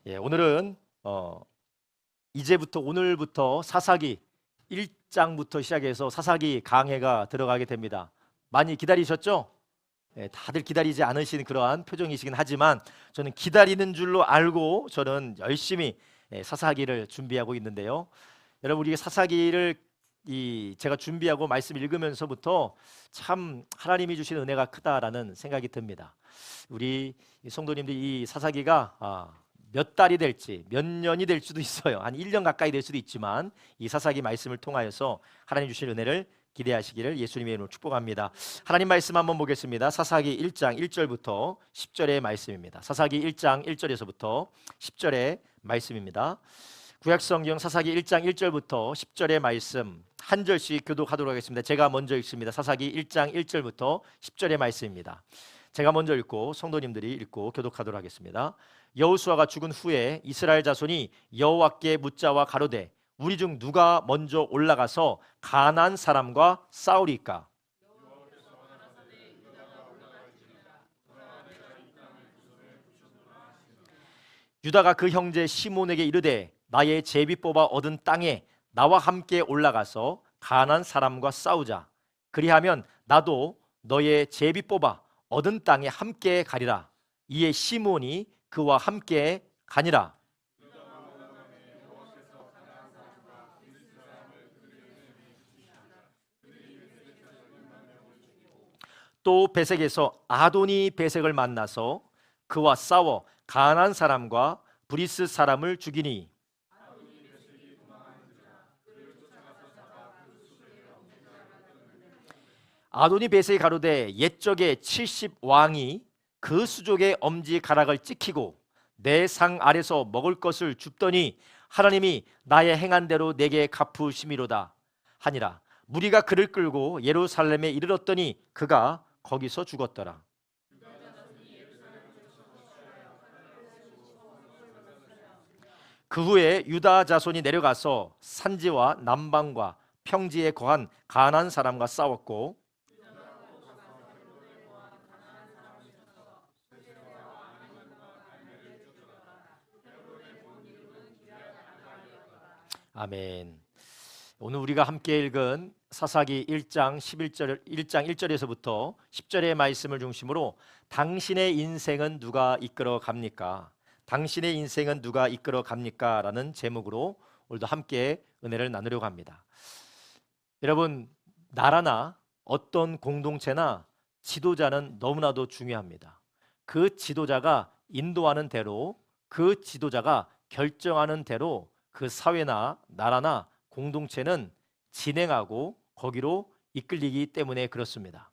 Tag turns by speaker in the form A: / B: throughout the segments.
A: 오늘은 이제부터 오늘부터 사사기 1장부터 시작해서 사사기 강해가 들어가게 됩니다. 많이 기다리셨죠? 다들 기다리지 않으신 그러한 표정이시긴 하지만 저는 기다리는 줄로 알고 저는 열심히 사사기를 준비하고 있는데요. 여러분, 우리 사사기를 제가 준비하고 말씀 읽으면서부터 참 하나님이 주신 은혜가 크다라는 생각이 듭니다. 우리 성도님들이 이 사사기가 몇 달이 될지 몇 년이 될 수도 있어요. 한 1년 가까이 될 수도 있지만 이 사사기 말씀을 통하여서 하나님 주실 은혜를 기대하시기를 예수님의 이름으로 축복합니다. 하나님 말씀 한번 보겠습니다. 사사기 1장 1절부터 10절의 말씀입니다. 사사기 1장 1절에서부터 10절의 말씀입니다. 구약성경 사사기 1장 1절부터 10절의 말씀 한 절씩 교독하도록 하겠습니다. 제가 먼저 읽습니다. 사사기 1장 1절부터 10절의 말씀입니다. 제가 먼저 읽고 성도님들이 읽고 교독하도록 하겠습니다. 여호수아가 죽은 후에 이스라엘 자손이 여호와께 묻자와 가로되 우리 중 누가 먼저 올라가서 가나안 사람과 싸우리까? 유다가 그 형제 시몬에게 이르되 나의 제비 뽑아 얻은 땅에 나와 함께 올라가서 가나안 사람과 싸우자. 그리하면 나도 너의 제비 뽑아 얻은 땅에 함께 가리라. 이에 시몬이 그와 함께 가니라. 또 베색에서 아도니 베색을 만나서 그와 싸워 가나안 사람과 브리스 사람을 죽이니 아도니 베색이 가로되 옛적에 70왕이 그 수족의 엄지 가락을 찍히고 내 상 아래서 먹을 것을 줍더니 하나님이 나의 행한 대로 내게 갚으심이로다 하니라. 무리가 그를 끌고 예루살렘에 이르렀더니 그가 거기서 죽었더라. 그 후에 유다 자손이 내려가서 산지와 남방과 평지에 거한 가나안 사람과 싸웠고 아멘. 오늘 우리가 함께 읽은 사사기 1장 1절에서부터 10절의 말씀을 중심으로 당신의 인생은 누가 이끌어 갑니까? 당신의 인생은 누가 이끌어 갑니까? 라는 제목으로 오늘도 함께 은혜를 나누려고 합니다. 여러분, 나라나 어떤 공동체나 지도자는 너무나도 중요합니다. 그 지도자가 인도하는 대로, 그 지도자가 결정하는 대로 그 사회나 나라나 공동체는 진행하고 거기로 이끌리기 때문에 그렇습니다.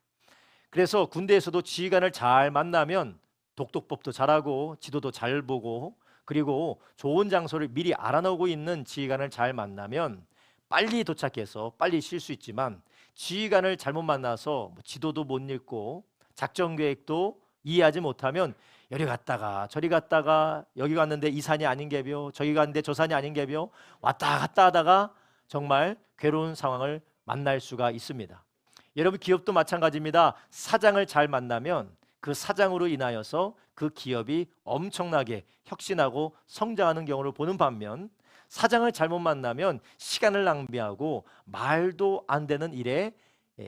A: 그래서 군대에서도 지휘관을 잘 만나면 독독법도 잘하고 지도도 잘 보고 그리고 좋은 장소를 미리 알아놓고 있는 지휘관을 잘 만나면 빨리 도착해서 빨리 쉴 수 있지만 지휘관을 잘못 만나서 지도도 못 읽고 작전 계획도 이해하지 못하면 여기 갔다가 저리 갔다가 여기 갔는데 이 산이 아닌 게벼 저기 갔는데 저 산이 아닌 게벼 왔다 갔다 하다가 정말 괴로운 상황을 만날 수가 있습니다. 여러분, 기업도 마찬가지입니다. 사장을 잘 만나면 그 사장으로 인하여서 그 기업이 엄청나게 혁신하고 성장하는 경우를 보는 반면 사장을 잘못 만나면 시간을 낭비하고 말도 안 되는 일에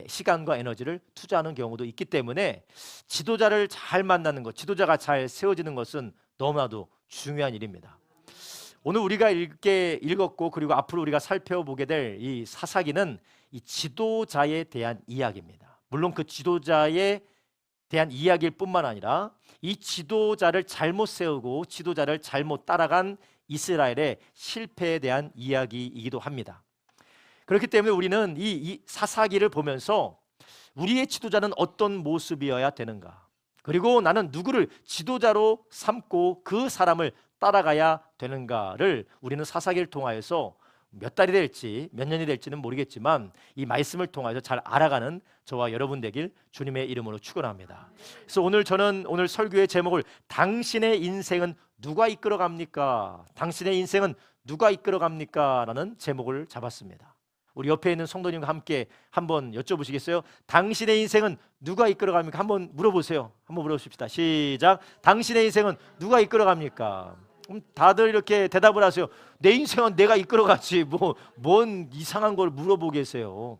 A: 시간과 에너지를 투자하는 경우도 있기 때문에 지도자를 잘 만나는 것, 지도자가 잘 세워지는 것은 너무나도 중요한 일입니다. 오늘 우리가 읽었고 그리고 앞으로 우리가 살펴보게 될 이 사사기는 이 지도자에 대한 이야기입니다. 물론 그 지도자에 대한 이야기일 뿐만 아니라 이 지도자를 잘못 세우고 지도자를 잘못 따라간 이스라엘의 실패에 대한 이야기이기도 합니다. 그렇기 때문에 우리는 이 사사기를 보면서 우리의 지도자는 어떤 모습이어야 되는가, 그리고 나는 누구를 지도자로 삼고 그 사람을 따라가야 되는가를 우리는 사사기를 통하여서 몇 달이 될지 몇 년이 될지는 모르겠지만 이 말씀을 통해서 잘 알아가는 저와 여러분 되길 주님의 이름으로 축원합니다. 그래서 오늘 설교의 제목을 당신의 인생은 누가 이끌어갑니까? 당신의 인생은 누가 이끌어갑니까? 라는 제목을 잡았습니다. 우리 옆에 있는 성도님과 함께 한번 여쭤보시겠어요? 당신의 인생은 누가 이끌어갑니까? 한번 물어보세요. 한번 물어봅시다. 시작. 당신의 인생은 누가 이끌어갑니까? 그럼 다들 이렇게 대답을 하세요. 내 인생은 내가 이끌어가지 뭔 이상한 걸 물어보겠어요.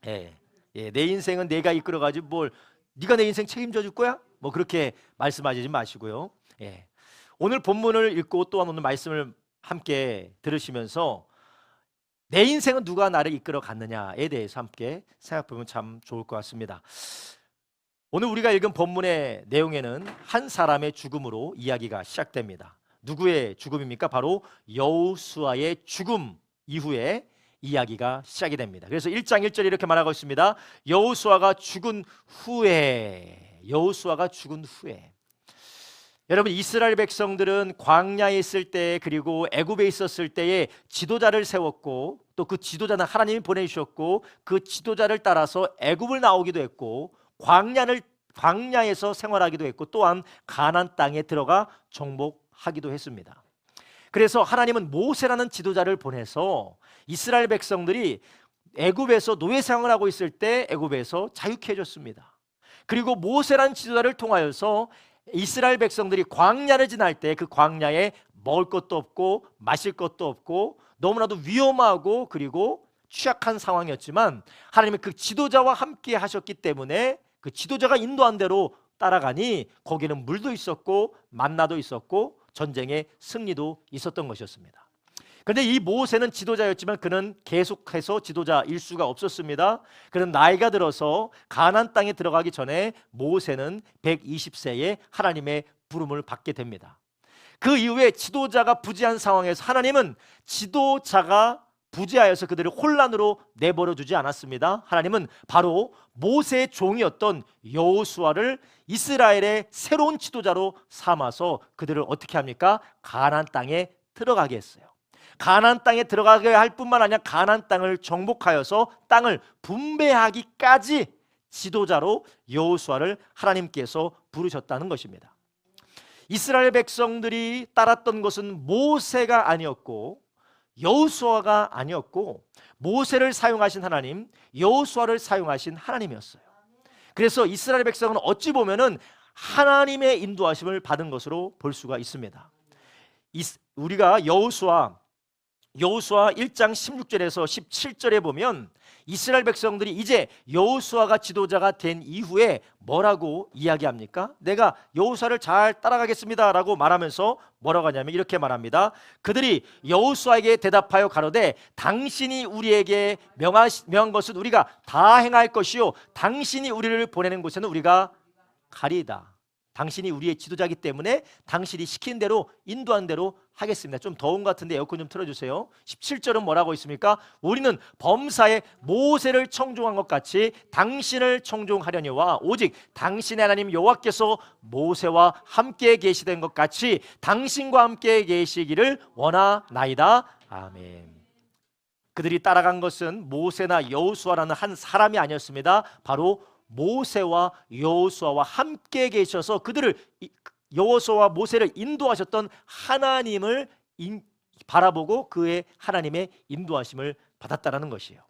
A: 예, 예, 내 인생은 내가 이끌어가지 뭘 네가 내 인생 책임져 줄 거야? 뭐 그렇게 말씀하지 마시고요. 예. 오늘 본문을 읽고 또한 오늘 말씀을 함께 들으시면서 내 인생은 누가 나를 이끌어 갔느냐에 대해서 함께 생각해 보면 참 좋을 것 같습니다. 오늘 우리가 읽은 본문의 내용에는 한 사람의 죽음으로 이야기가 시작됩니다. 누구의 죽음입니까? 바로 여호수아의 죽음 이후에 이야기가 시작이 됩니다. 그래서 1장 1절에 이렇게 말하고 있습니다. 여호수아가 죽은 후에, 여호수아가 죽은 후에. 여러분, 이스라엘 백성들은 광야에 있을 때 그리고 애굽에 있었을 때에 지도자를 세웠고 또 그 지도자는 하나님이 보내주셨고 그 지도자를 따라서 애굽을 나오기도 했고 광야에서 생활하기도 했고 또한 가나안 땅에 들어가 정복하기도 했습니다. 그래서 하나님은 모세라는 지도자를 보내서 이스라엘 백성들이 애굽에서 노예 생활을 하고 있을 때 애굽에서 자유케 해줬습니다. 그리고 모세라는 지도자를 통하여서 이스라엘 백성들이 광야를 지날 때 그 광야에 먹을 것도 없고 마실 것도 없고 너무나도 위험하고 그리고 취약한 상황이었지만 하나님은 그 지도자와 함께 하셨기 때문에 그 지도자가 인도한 대로 따라가니 거기는 물도 있었고 만나도 있었고 전쟁의 승리도 있었던 것이었습니다. 그런데 이 모세는 지도자였지만 그는 계속해서 지도자일 수가 없었습니다. 그는 나이가 들어서 가나안 땅에 들어가기 전에 모세는 120세에 하나님의 부름을 받게 됩니다. 그 이후에 지도자가 부재한 상황에서 하나님은 지도자가 부재하여서 그들을 혼란으로 내버려 두지 않았습니다. 하나님은 바로 모세의 종이었던 여호수아를 이스라엘의 새로운 지도자로 삼아서 그들을 어떻게 합니까? 가나안 땅에 들어가게 했어요. 가나안 땅에 들어가게 할 뿐만 아니라 가나안 땅을 정복하여서 땅을 분배하기까지 지도자로 여호수아를 하나님께서 부르셨다는 것입니다. 이스라엘 백성들이 따랐던 것은 모세가 아니었고 여호수아가 아니었고 모세를 사용하신 하나님, 여호수아를 사용하신 하나님이었어요. 그래서 이스라엘 백성은 어찌 보면은 하나님의 인도하심을 받은 것으로 볼 수가 있습니다. 우리가 여호수아 1장 16절에서 17절에 보면 이스라엘 백성들이 이제 여호수아가 지도자가 된 이후에 뭐라고 이야기합니까? 내가 여호수아를 잘 따라가겠습니다 라고 말하면서 뭐라고 하냐면 이렇게 말합니다. 그들이 여호수아에게 대답하여 가로되 당신이 우리에게 명한 것은 우리가 다 행할 것이요 당신이 우리를 보내는 곳에는 우리가 가리이다. 당신이 우리의 지도자이기 때문에 당신이 시킨 대로 인도한 대로 하겠습니다. 좀 더운 것 같은데 에어컨 좀 틀어주세요. 17절은 뭐라고 있습니까? 우리는 범사에 모세를 청종한 것 같이 당신을 청종하려니와 오직 당신의 하나님 여호와께서 모세와 함께 계시된 것 같이 당신과 함께 계시기를 원하나이다. 아멘. 그들이 따라간 것은 모세나 여호수아라는 한 사람이 아니었습니다. 바로 모세와 여호수아와 함께 계셔서 그들을 여호수아와 모세를 인도하셨던 하나님을 바라보고 그의 하나님의 인도하심을 받았다라는 것이에요.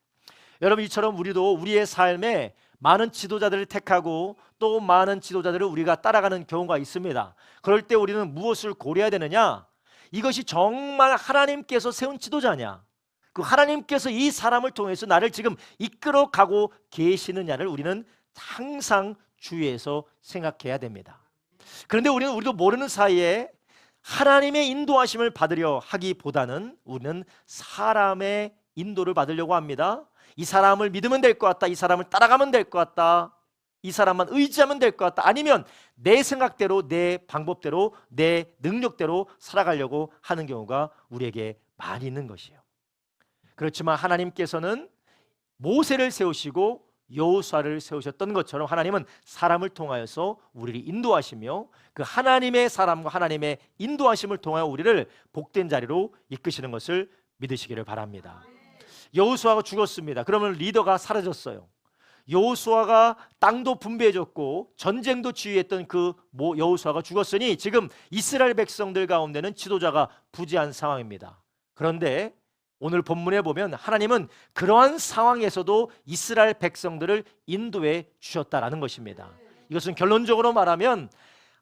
A: 여러분, 이처럼 우리도 우리의 삶에 많은 지도자들을 택하고 또 많은 지도자들을 우리가 따라가는 경우가 있습니다. 그럴 때 우리는 무엇을 고려해야 되느냐? 이것이 정말 하나님께서 세운 지도자냐? 그 하나님께서 이 사람을 통해서 나를 지금 이끌어가고 계시느냐를 우리는 항상 주위에서 생각해야 됩니다. 그런데 우리도 모르는 사이에 하나님의 인도하심을 받으려 하기보다는 우리는 사람의 인도를 받으려고 합니다. 이 사람을 믿으면 될 것 같다. 이 사람을 따라가면 될 것 같다. 이 사람만 의지하면 될 것 같다. 아니면 내 생각대로 내 방법대로 내 능력대로 살아가려고 하는 경우가 우리에게 많이 있는 것이에요. 그렇지만 하나님께서는 모세를 세우시고 여호수아를 세우셨던 것처럼 하나님은 사람을 통하여서 우리를 인도하시며 그 하나님의 사람과 하나님의 인도하심을 통하여 우리를 복된 자리로 이끄시는 것을 믿으시기를 바랍니다. 여호수아가 죽었습니다. 그러면 리더가 사라졌어요. 여호수아가 땅도 분배해줬고 전쟁도 지휘했던 그 여호수아가 죽었으니 지금 이스라엘 백성들 가운데는 지도자가 부재한 상황입니다. 그런데 오늘 본문에 보면 하나님은 그러한 상황에서도 이스라엘 백성들을 인도해 주셨다라는 것입니다. 이것은 결론적으로 말하면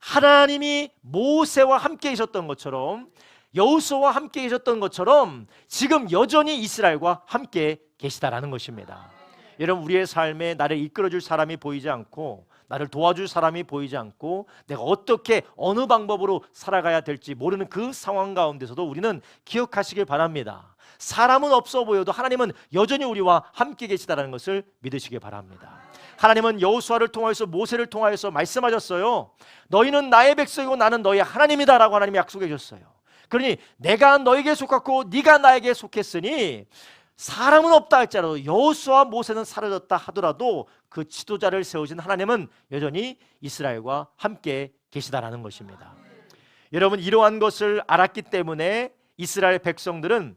A: 하나님이 모세와 함께 계셨던 것처럼, 여호수아와 함께 계셨던 것처럼 지금 여전히 이스라엘과 함께 계시다라는 것입니다. 여러분, 우리의 삶에 나를 이끌어줄 사람이 보이지 않고, 나를 도와줄 사람이 보이지 않고, 내가 어떻게 어느 방법으로 살아가야 될지 모르는 그 상황 가운데서도 우리는 기억하시길 바랍니다. 사람은 없어 보여도 하나님은 여전히 우리와 함께 계시다는 것을 믿으시길 바랍니다. 하나님은 여호수아를 통하여서, 모세를 통하여서 말씀하셨어요. 너희는 나의 백성이고 나는 너희 하나님이다 라고 하나님이 약속해 주셨어요. 그러니 내가 너에게 속했고 네가 나에게 속했으니 사람은 없다 할지라도, 여호수아 모세는 사라졌다 하더라도 그 지도자를 세우신 하나님은 여전히 이스라엘과 함께 계시다라는 것입니다. 여러분, 이러한 것을 알았기 때문에 이스라엘 백성들은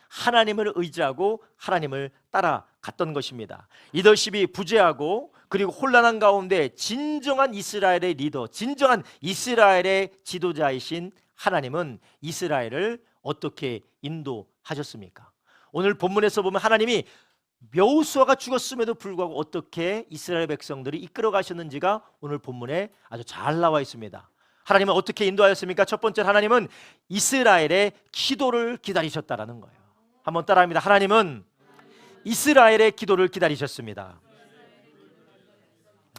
A: 하나님을 의지하고 하나님을 따라갔던 것입니다. 리더십이 부재하고 그리고 혼란한 가운데 진정한 이스라엘의 리더, 진정한 이스라엘의 지도자이신 하나님은 이스라엘을 어떻게 인도하셨습니까? 오늘 본문에서 보면 하나님이 여호수아가 죽었음에도 불구하고 어떻게 이스라엘 백성들이 이끌어 가셨는지가 오늘 본문에 아주 잘 나와 있습니다. 하나님은 어떻게 인도하였습니까? 첫 번째, 하나님은 이스라엘의 기도를 기다리셨다라는 거예요. 한번 따라합니다. 하나님은 이스라엘의 기도를 기다리셨습니다.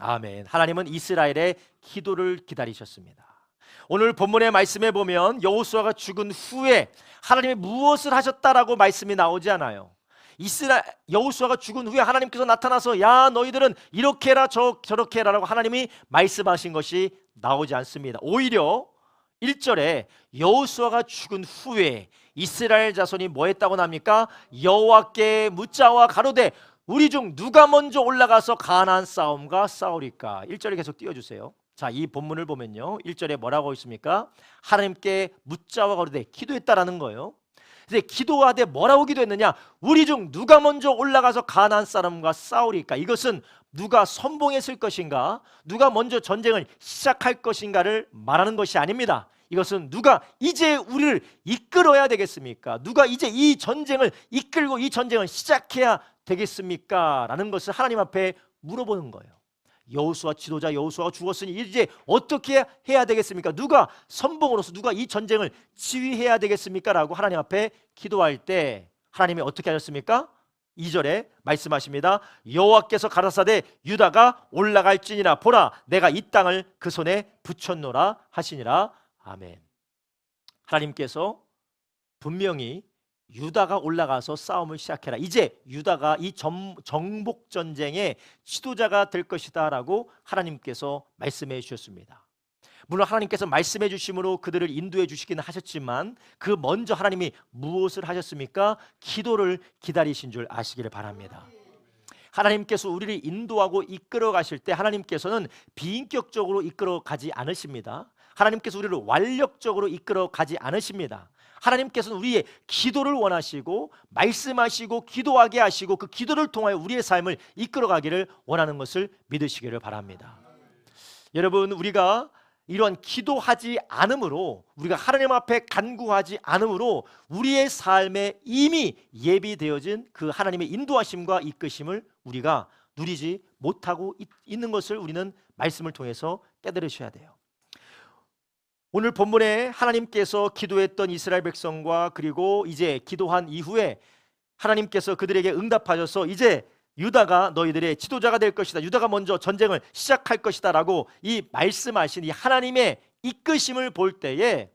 A: 아멘. 하나님은 이스라엘의 기도를 기다리셨습니다. 오늘 본문의 말씀에 보면 여호수아가 죽은 후에 하나님이 무엇을 하셨다라고 말씀이 나오지 않아요. 여호수아가 죽은 후에 하나님께서 나타나서 야 너희들은 이렇게 해라 저렇게 해라라고 하나님이 말씀하신 것이 나오지 않습니다. 오히려 1절에 여호수아가 죽은 후에 이스라엘 자손이 뭐 했다고 납니까? 여호와께 묻자와 가로되 우리 중 누가 먼저 올라가서 가나안 싸움과 싸우리까? 1절에 계속 띄워주세요. 자, 이 본문을 보면요, 1절에 뭐라고 있습니까? 하나님께 묻자와 가로되 기도했다라는 거예요. 근데 기도하되 뭐라고 기도했느냐? 우리 중 누가 먼저 올라가서 가나안 사람과 싸우리까? 이것은 누가 선봉했을 것인가, 누가 먼저 전쟁을 시작할 것인가를 말하는 것이 아닙니다. 이것은 누가 이제 우리를 이끌어야 되겠습니까? 누가 이제 이 전쟁을 이끌고 이 전쟁을 시작해야 되겠습니까? 라는 것을 하나님 앞에 물어보는 거예요. 여호수아 지도자 여호수아가 죽었으니 이제 어떻게 해야 되겠습니까? 누가 선봉으로서 누가 이 전쟁을 지휘해야 되겠습니까? 라고 하나님 앞에 기도할 때 하나님이 어떻게 하셨습니까? 2절에 말씀하십니다. 여호와께서 가라사대 유다가 올라갈지니라 보라 내가 이 땅을 그 손에 붙였노라 하시니라. 아멘. 하나님께서 분명히 유다가 올라가서 싸움을 시작해라, 이제 유다가 이 정복 전쟁의 지도자가 될 것이다 라고 하나님께서 말씀해 주셨습니다. 물론 하나님께서 말씀해 주심으로 그들을 인도해 주시기는 하셨지만 그 먼저 하나님이 무엇을 하셨습니까? 기도를 기다리신 줄 아시기를 바랍니다. 하나님께서 우리를 인도하고 이끌어 가실 때 하나님께서는 비인격적으로 이끌어 가지 않으십니다. 하나님께서 우리를 완력적으로 이끌어 가지 않으십니다. 하나님께서는 우리의 기도를 원하시고 말씀하시고 기도하게 하시고 그 기도를 통하여 우리의 삶을 이끌어 가기를 원하는 것을 믿으시기를 바랍니다. 여러분, 우리가 이러한 기도하지 않음으로, 우리가 하나님 앞에 간구하지 않음으로 우리의 삶에 이미 예비되어진 그 하나님의 인도하심과 이끄심을 우리가 누리지 못하고 있는 것을 우리는 말씀을 통해서 깨달으셔야 돼요. 오늘 본문에 하나님께서 기도했던 이스라엘 백성과 그리고 이제 기도한 이후에 하나님께서 그들에게 응답하셔서 이제 유다가 너희들의 지도자가 될 것이다, 유다가 먼저 전쟁을 시작할 것이다 라고 이 말씀하신 이 하나님의 이끄심을 볼 때에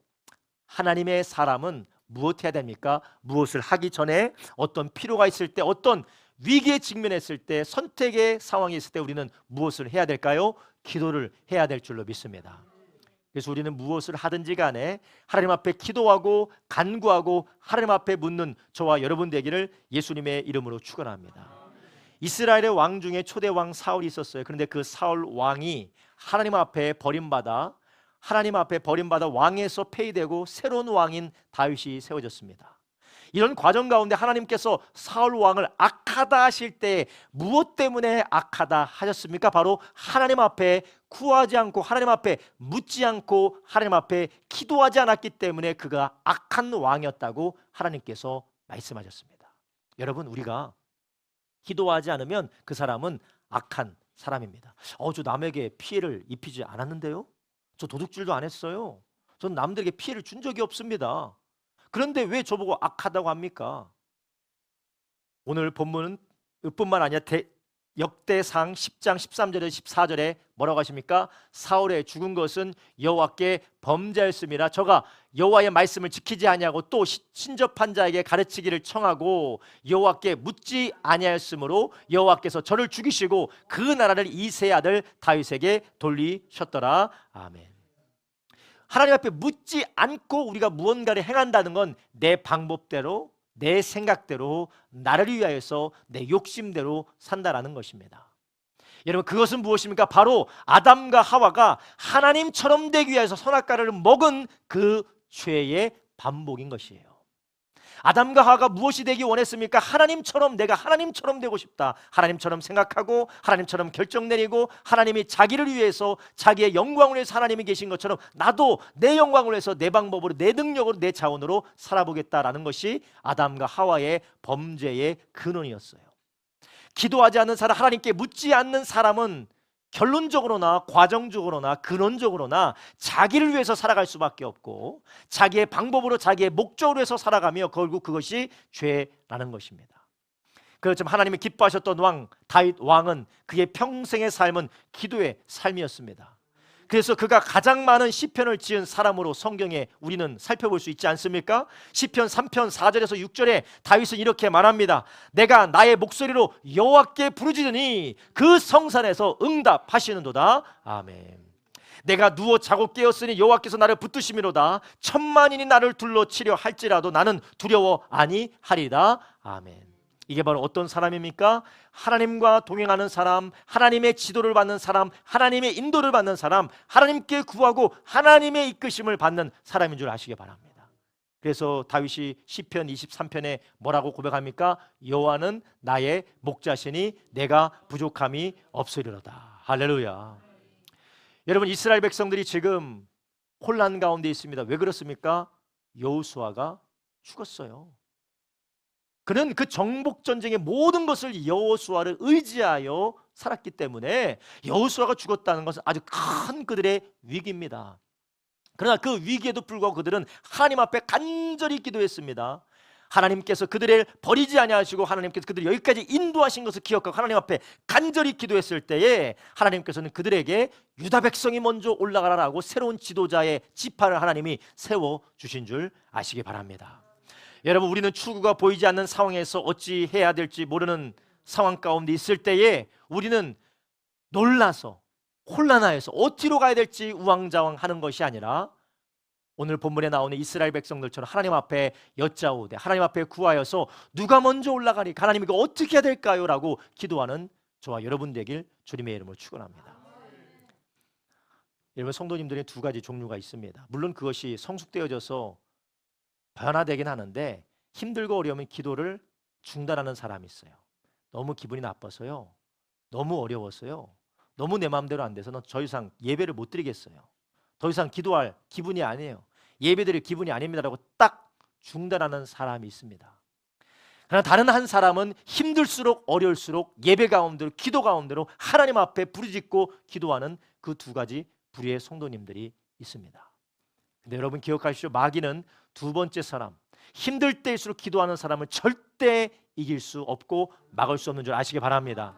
A: 하나님의 사람은 무엇 해야 됩니까? 무엇을 하기 전에 어떤 필요가 있을 때, 어떤 위기에 직면했을 때, 선택의 상황이 있을 때 우리는 무엇을 해야 될까요? 기도를 해야 될 줄로 믿습니다. 그래서 우리는 무엇을 하든지 간에 하나님 앞에 기도하고 간구하고 하나님 앞에 묻는 저와 여러분 되기를 예수님의 이름으로 축원합니다. 이스라엘의 왕 중에 초대 왕 사울이 있었어요. 그런데 그 사울 왕이 하나님 앞에 버림받아 왕에서 폐위되고 새로운 왕인 다윗이 세워졌습니다. 이런 과정 가운데 하나님께서 사울 왕을 악하다 하실 때 무엇 때문에 악하다 하셨습니까? 바로 하나님 앞에 구하지 않고 하나님 앞에 묻지 않고 하나님 앞에 기도하지 않았기 때문에 그가 악한 왕이었다고 하나님께서 말씀하셨습니다. 여러분, 우리가 기도하지 않으면 그 사람은 악한 사람입니다. 저 남에게 피해를 입히지 않았는데요? 저 도둑질도 안 했어요. 전 남들에게 피해를 준 적이 없습니다. 그런데 왜 저보고 악하다고 합니까? 오늘 본문은 뿐만 아니라 역대상 10장 13절에 14절에 뭐라고 하십니까? 사울의 죽은 것은 여호와께 범죄였습니다. 저가 여호와의 말씀을 지키지 아니하고 또 신접한 자에게 가르치기를 청하고 여호와께 묻지 아니하였으므로 여호와께서 저를 죽이시고 그 나라를 이새의 아들 다윗에게 돌리셨더라. 아멘. 하나님 앞에 묻지 않고 우리가 무언가를 행한다는 건 내 방법대로, 내 생각대로, 나를 위하여서 내 욕심대로 산다라는 것입니다. 여러분, 그것은 무엇입니까? 바로 아담과 하와가 하나님처럼 되기 위해서 선악과를 먹은 그 죄의 반복인 것이에요. 아담과 하와가 무엇이 되기 원했습니까? 하나님처럼, 내가 하나님처럼 되고 싶다. 하나님처럼 생각하고 하나님처럼 결정 내리고 하나님이 자기를 위해서, 자기의 영광을 위해서 하나님이 계신 것처럼 나도 내 영광을 위해서 내 방법으로, 내 능력으로, 내 자원으로 살아보겠다라는 것이 아담과 하와의 범죄의 근원이었어요. 기도하지 않는 사람, 하나님께 묻지 않는 사람은 결론적으로나 과정적으로나 근원적으로나 자기를 위해서 살아갈 수밖에 없고 자기의 방법으로, 자기의 목적으로 해서 살아가며 결국 그것이 죄라는 것입니다. 그렇지만 하나님이 기뻐하셨던 다윗 왕은 그의 평생의 삶은 기도의 삶이었습니다. 그래서 그가 가장 많은 시편을 지은 사람으로 성경에 우리는 살펴볼 수 있지 않습니까? 시편 3편 4절에서 6절에 다윗은 이렇게 말합니다. 내가 나의 목소리로 여호와께 부르짖으니 그 성산에서 응답하시는도다. 아멘. 내가 누워 자고 깨었으니 여호와께서 나를 붙드심이로다. 천만인이 나를 둘러치려 할지라도 나는 두려워 아니하리다. 아멘. 이게 바로 어떤 사람입니까? 하나님과 동행하는 사람, 하나님의 지도를 받는 사람, 하나님의 인도를 받는 사람, 하나님께 구하고 하나님의 이끄심을 받는 사람인 줄 아시기 바랍니다. 그래서 다윗이 시편 23편에 뭐라고 고백합니까? 여호와는 나의 목자시니 내가 부족함이 없으리로다. 할렐루야. 여러분, 이스라엘 백성들이 지금 혼란 가운데 있습니다. 왜 그렇습니까? 여호수아가 죽었어요. 그는 그 정복 전쟁의 모든 것을 여호수아를 의지하여 살았기 때문에 여호수아가 죽었다는 것은 아주 큰 그들의 위기입니다. 그러나 그 위기에도 불구하고 그들은 하나님 앞에 간절히 기도했습니다. 하나님께서 그들을 버리지 아니하시고 하나님께서 그들을 여기까지 인도하신 것을 기억하고 하나님 앞에 간절히 기도했을 때에 하나님께서는 그들에게 유다 백성이 먼저 올라가라라고 새로운 지도자의 지파를 하나님이 세워주신 줄 아시기 바랍니다. 여러분, 우리는 출구가 보이지 않는 상황에서 어찌 해야 될지 모르는 상황 가운데 있을 때에 우리는 놀라서 혼란하여서 어디로 가야 될지 우왕좌왕하는 것이 아니라 오늘 본문에 나오는 이스라엘 백성들처럼 하나님 앞에 여짜오되 하나님 앞에 구하여서 누가 먼저 올라가리, 하나님 이거 어떻게 해야 될까요? 라고 기도하는 저와 여러분 되길 주님의 이름으로 축원합니다. 여러분, 성도님들의 두 가지 종류가 있습니다. 물론 그것이 성숙되어져서 변화되긴 하는데 힘들고 어려우면 기도를 중단하는 사람이 있어요. 너무 기분이 나빠서요, 너무 어려웠어요, 너무 내 마음대로 안 돼서 더 이상 예배를 못 드리겠어요, 더 이상 기도할 기분이 아니에요, 예배드릴 기분이 아닙니다라고 딱 중단하는 사람이 있습니다. 그러나 다른 한 사람은 힘들수록 어려울수록 예배 가운데로, 기도 가운데로 하나님 앞에 부르짖고 기도하는 그 두 가지 부류의 성도님들이 있습니다. 근데 여러분 기억하시죠? 마귀는 두 번째 사람, 힘들 때일수록 기도하는 사람을 절대 이길 수 없고 막을 수 없는 줄 아시기 바랍니다.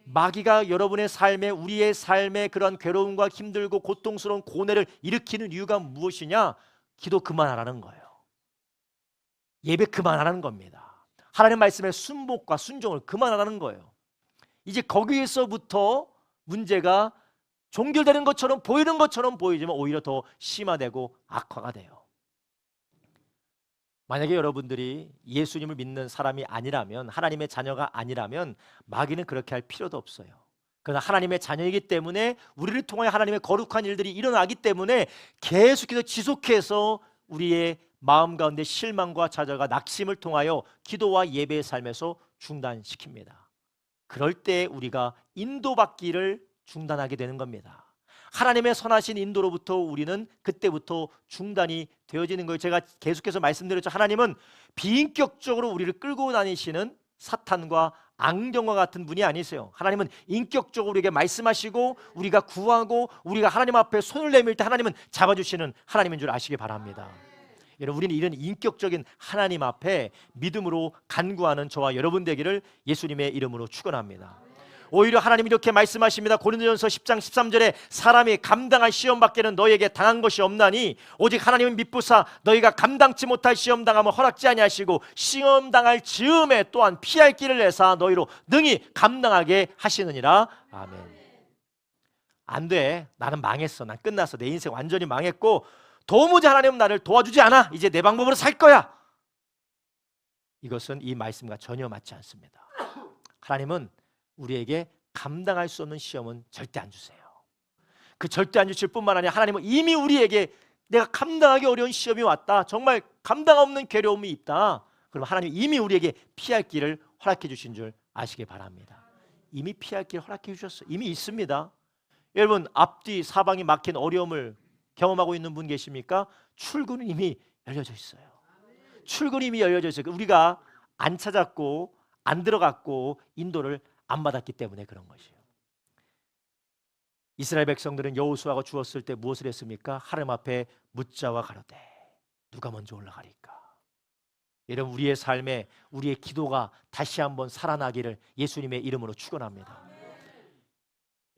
A: 마귀가 여러분의 삶에, 우리의 삶에 그러한 괴로움과 힘들고 고통스러운 고뇌를 일으키는 이유가 무엇이냐? 기도 그만하라는 거예요. 예배 그만하라는 겁니다. 하나님 말씀의 순복과 순종을 그만하라는 거예요. 이제 거기에서부터 문제가 종결되는 것처럼 보이는 것처럼 보이지만 오히려 더 심화되고 악화가 돼요. 만약에 여러분들이 예수님을 믿는 사람이 아니라면, 하나님의 자녀가 아니라면 마귀는 그렇게 할 필요도 없어요. 그러나 하나님의 자녀이기 때문에 우리를 통하여 하나님의 거룩한 일들이 일어나기 때문에 계속해서 지속해서 우리의 마음 가운데 실망과 좌절과 낙심을 통하여 기도와 예배의 삶에서 중단시킵니다. 그럴 때 우리가 인도받기를 중단하게 되는 겁니다. 하나님의 선하신 인도로부터 우리는 그때부터 중단이 되어지는 거예요. 제가 계속해서 말씀드렸죠. 하나님은 비인격적으로 우리를 끌고 다니시는 사탄과 앙경과 같은 분이 아니세요. 하나님은 인격적으로 우리에게 말씀하시고 우리가 구하고 우리가 하나님 앞에 손을 내밀 때 하나님은 잡아주시는 하나님인 줄 아시기 바랍니다. 여러분, 우리는 이런 인격적인 하나님 앞에 믿음으로 간구하는 저와 여러분 되기를 예수님의 이름으로 축원합니다. 오히려 하나님이 이렇게 말씀하십니다. 고린도전서 10장 13절에 사람이 감당할 시험 밖에는 너희에게 당한 것이 없나니 오직 하나님은 미쁘사 너희가 감당치 못할 시험 당함을 허락지 아니하시고 시험 당할 즈음에 또한 피할 길을 내사 너희로 능히 감당하게 하시느니라. 아멘. 안 돼. 나는 망했어. 난 끝났어. 내 인생 완전히 망했고 도무지 하나님은 나를 도와주지 않아. 이제 내 방법으로 살 거야. 이것은 이 말씀과 전혀 맞지 않습니다. 하나님은 우리에게 감당할 수 없는 시험은 절대 안 주세요. 그 절대 안 주실 뿐만 아니라 하나님은 이미 우리에게 내가 감당하기 어려운 시험이 왔다, 정말 감당 없는 괴로움이 있다, 그럼 하나님 이미 우리에게 피할 길을 허락해 주신 줄 아시기 바랍니다. 이미 피할 길을 허락해 주셨어요. 이미 있습니다. 여러분, 앞뒤 사방이 막힌 어려움을 경험하고 있는 분 계십니까? 출구는 이미 열려져 있어요. 출구는 이미 열려져 있어요. 우리가 안 찾았고 안 들어갔고 인도를 안 받았기 때문에 그런 것이에요. 이스라엘 백성들은 여호수아가 죽었을 때 무엇을 했습니까? 하나님 앞에 묻자와 가로되 누가 먼저 올라가리까? 여러분, 우리의 삶에 우리의 기도가 다시 한번 살아나기를 예수님의 이름으로 축원합니다.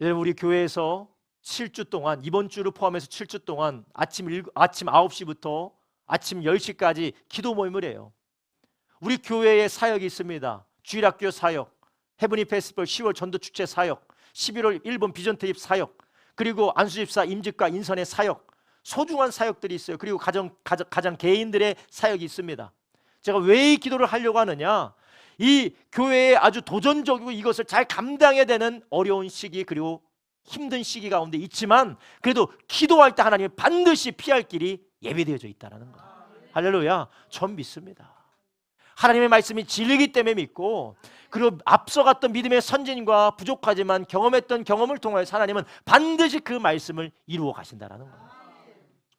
A: 여러분, 우리 교회에서 7주 동안, 이번 주를 포함해서 7주 동안 아침 9시부터 아침 10시까지 기도 모임을 해요. 우리 교회에 사역이 있습니다. 주일학교 사역, 헤브니 페스티벌 10월 전도축제 사역, 11월 일본 비전 트립 사역, 그리고 안수집사 임직과 인선의 사역, 소중한 사역들이 있어요. 그리고 가정 개인들의 사역이 있습니다. 제가 왜 이 기도를 하려고 하느냐, 이 교회에 아주 도전적이고 이것을 잘 감당해야 되는 어려운 시기 그리고 힘든 시기 가운데 있지만 그래도 기도할 때 하나님이 반드시 피할 길이 예비되어져 있다는 거예요. 할렐루야. 전 믿습니다. 하나님의 말씀이 진리이기 때문에 믿고, 그리고 앞서갔던 믿음의 선진과 부족하지만 경험했던 경험을 통하여서 하나님은 반드시 그 말씀을 이루어 가신다는 거예요.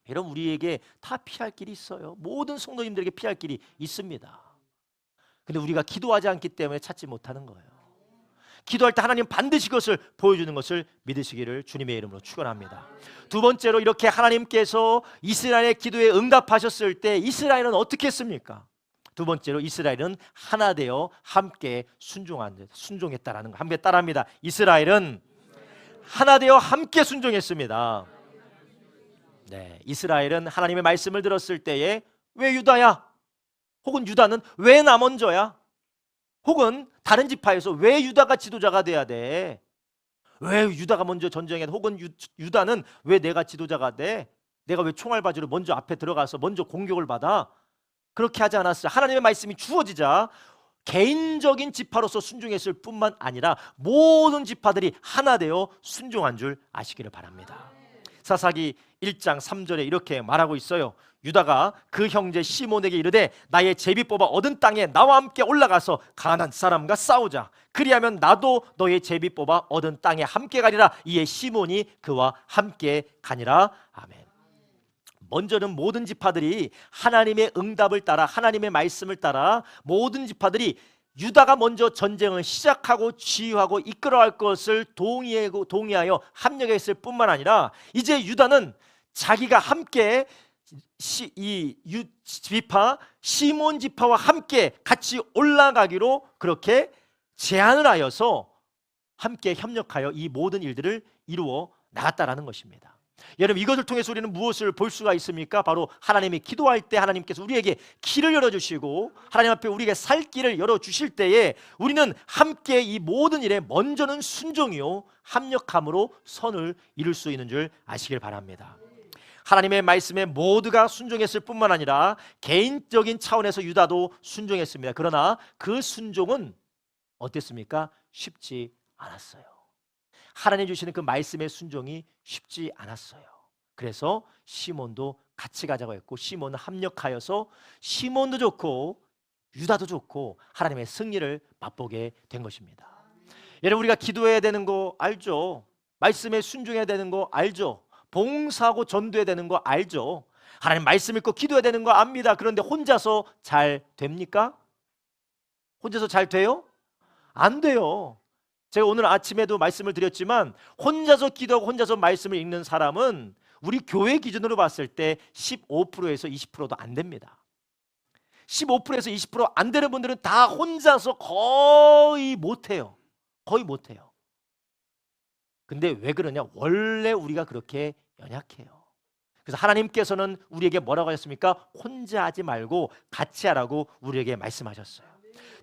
A: 여러분, 우리에게 다 피할 길이 있어요. 모든 성도님들에게 피할 길이 있습니다. 근데 우리가 기도하지 않기 때문에 찾지 못하는 거예요. 기도할 때 하나님 반드시 그것을 보여주는 것을 믿으시기를 주님의 이름으로 축원합니다. 두 번째로, 이렇게 하나님께서 이스라엘의 기도에 응답하셨을 때 이스라엘은 어떻게 했습니까? 두 번째로, 이스라엘은 하나 되어 함께 순종했다라는 거. 함께 따라합니다. 이스라엘은 하나 되어 함께 순종했습니다. 네, 이스라엘은 하나님의 말씀을 들었을 때에 왜 유다야? 혹은 유다는 왜 나 먼저야? 혹은 다른 지파에서 왜 유다가 지도자가 돼야 돼? 왜 유다가 먼저 전쟁해? 혹은 유다는 왜 내가 지도자가 돼? 내가 왜 총알바지로 먼저 앞에 들어가서 먼저 공격을 받아? 그렇게 하지 않았어요. 하나님의 말씀이 주어지자 개인적인 지파로서 순종했을 뿐만 아니라 모든 지파들이 하나 되어 순종한 줄 아시기를 바랍니다. 사사기 1장 3절에 이렇게 말하고 있어요. 유다가 그 형제 시몬에게 이르되 나의 제비 뽑아 얻은 땅에 나와 함께 올라가서 가나안 사람과 싸우자. 그리하면 나도 너의 제비 뽑아 얻은 땅에 함께 가리라. 이에 시몬이 그와 함께 가니라. 아멘. 먼저는 모든 지파들이 하나님의 응답을 따라, 하나님의 말씀을 따라 모든 지파들이 유다가 먼저 전쟁을 시작하고 지휘하고 이끌어갈 것을 동의하여 합력했을 뿐만 아니라 이제 유다는 자기가 함께 이 지파 시몬 지파와 함께 같이 올라가기로 그렇게 제안을 하여서 함께 협력하여 이 모든 일들을 이루어 나갔다라는 것입니다. 여러분, 이것을 통해서 우리는 무엇을 볼 수가 있습니까? 바로 하나님이 기도할 때 하나님께서 우리에게 길을 열어주시고 하나님 앞에 우리에게 살 길을 열어주실 때에 우리는 함께 이 모든 일에 먼저는 순종이요 합력함으로 선을 이룰 수 있는 줄 아시길 바랍니다. 하나님의 말씀에 모두가 순종했을 뿐만 아니라 개인적인 차원에서 유다도 순종했습니다. 그러나 그 순종은 어땠습니까? 쉽지 않았어요. 하나님 주시는 그 말씀의 순종이 쉽지 않았어요. 그래서 시몬도 같이 가자고 했고 시몬은 합력하여서 시몬도 좋고 유다도 좋고 하나님의 승리를 맛보게 된 것입니다. 여러분, 우리가 기도해야 되는 거 알죠? 말씀에 순종해야 되는 거 알죠? 봉사하고 전도해야 되는 거 알죠? 하나님 말씀 읽고 기도해야 되는 거 압니다. 그런데 혼자서 잘 됩니까? 혼자서 잘 돼요? 안 돼요. 제가 오늘 아침에도 말씀을 드렸지만 혼자서 기도하고 혼자서 말씀을 읽는 사람은 우리 교회 기준으로 봤을 때 15%에서 20%도 안 됩니다. 15%에서 20% 안 되는 분들은 다 혼자서 거의 못해요. 거의 못해요. 근데 왜 그러냐? 원래 우리가 그렇게 연약해요. 그래서 하나님께서는 우리에게 뭐라고 하셨습니까? 혼자 하지 말고 같이 하라고 우리에게 말씀하셨어요.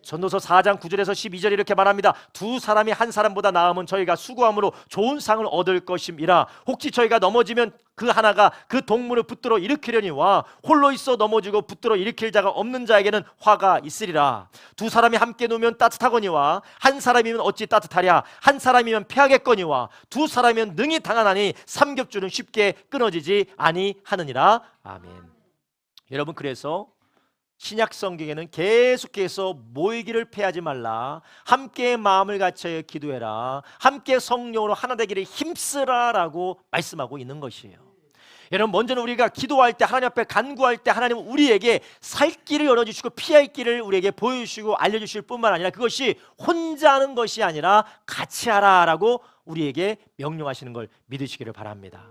A: 전도서 4장 9절에서 12절 이렇게 말합니다. 두 사람이 한 사람보다 나으면 저희가 수고함으로 좋은 상을 얻을 것임이라. 혹시 저희가 넘어지면 그 하나가 그 동물을 붙들어 일으키려니와 홀로 있어 넘어지고 붙들어 일으킬 자가 없는 자에게는 화가 있으리라. 두 사람이 함께 누우면 따뜻하거니와 한 사람이면 어찌 따뜻하랴. 한 사람이면 패하겠거니와 두 사람이면 능히 당하나니 삼겹줄은 쉽게 끊어지지 아니하느니라. 아멘. 여러분, 그래서 신약 성경에는 계속해서 모이기를 패하지 말라, 함께 마음을 같이 기도해라, 함께 성령으로 하나 되기를 힘쓰라 라고 말씀하고 있는 것이에요. 여러분, 먼저는 우리가 기도할 때, 하나님 앞에 간구할 때 하나님은 우리에게 살 길을 열어주시고 피할 길을 우리에게 보여주시고 알려주실 뿐만 아니라 그것이 혼자 하는 것이 아니라 같이 하라 라고 우리에게 명령하시는 걸 믿으시기를 바랍니다.